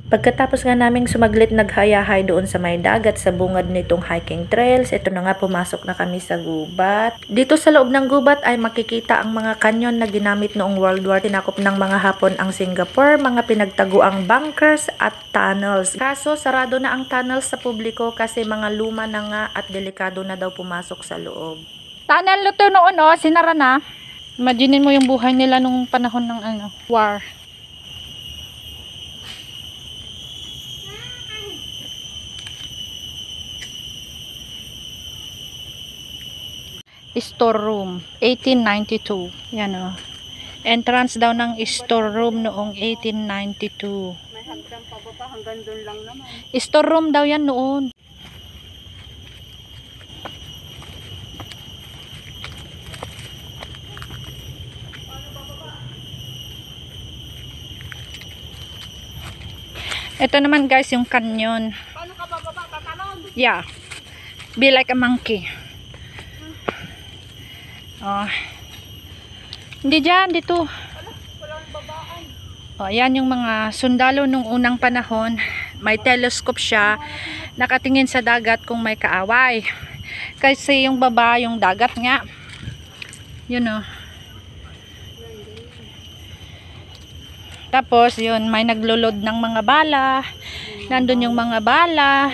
Pagkatapos nga naming sumaglit naghayahay doon sa may dagat sa bungad nitong hiking trails, ito na nga pumasok na kami sa gubat. Dito sa loob ng gubat ay makikita ang mga kanyon na ginamit noong World War. Tinakop ng mga Hapon ang Singapore, mga pinagtaguang bunkers at tunnels. Kaso sarado na ang tunnels sa publiko kasi mga luma na nga at delikado na daw pumasok sa loob. Tunnel to noon sinara na. Imaginin mo yung buhay nila nung panahon ng war. Store room 1892. Yan entrance daw ng store room noong 1892. May hagdan pa ba hanggang doon lang naman. Store room daw yan noon. Ito naman guys yung canyon. Paano ka bababa? Tatalon? Yeah. Be like a monkey. Hindi dyan, dito. Walang babaan. Ayan yung mga sundalo nung unang panahon. May telescope siya. Nakatingin sa dagat kung may kaaway. Kasi yung baba, yung dagat nga. Yun Tapos yun, may naglulod ng mga bala. Nandun yung mga bala.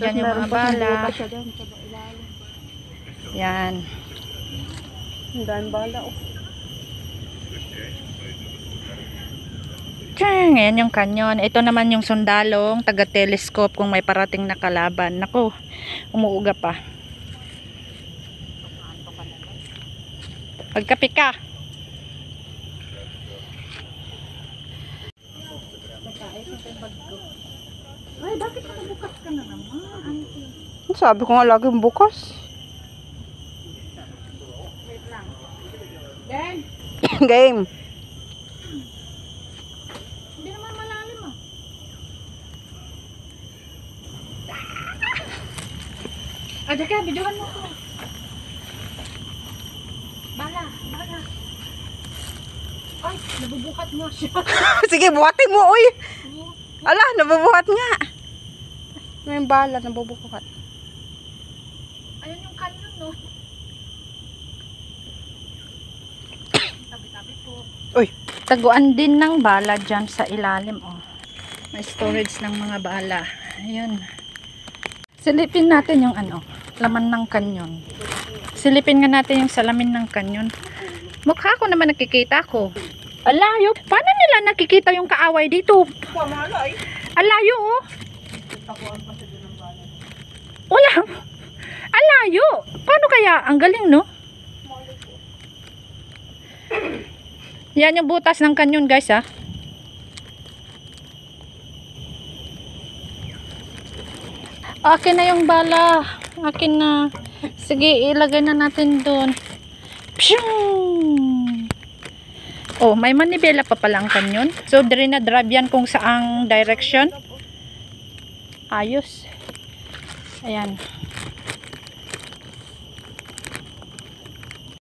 Diyan yung mga bala. Yan. Ang daan bala Ayan yung kanyon. Ito naman yung sundalong taga-telescope kung may parating na kalaban. Naku, umuuga pa. Pagkapi ka. Ay, bakit nakabukas ka na naman? Sabi ko nga laging bukas. Wait lang. Then, Game. hindi naman malalim Teka, videohan mo ko. Bala. Ay, nabubukat mo siya. Sige, buhatin mo, uy. Ala, nabubuhat nga. May bala, nabubuhat. Ayun yung kanyon, no? Tabi-tabi po. Uy, Taguan din ng bala dyan sa ilalim. May storage ng mga bala. Ayun. Silipin natin yung laman ng kanyon. Silipin nga natin yung salamin ng kanyon. Mukha ko naman nakikita ko. Alayo. Paano nila nakikita yung kaaway dito? Pamalay. Alayo Wala. Alayo. Paano kaya? Ang galing, no? Yan yung butas ng kanyon, guys, Akin na yung bala. Akin na. Sige, ilagay na natin doon. May manibela pa pala ang kanyon. So, dire na drive yan kung saang direction. Ayos. Ayan.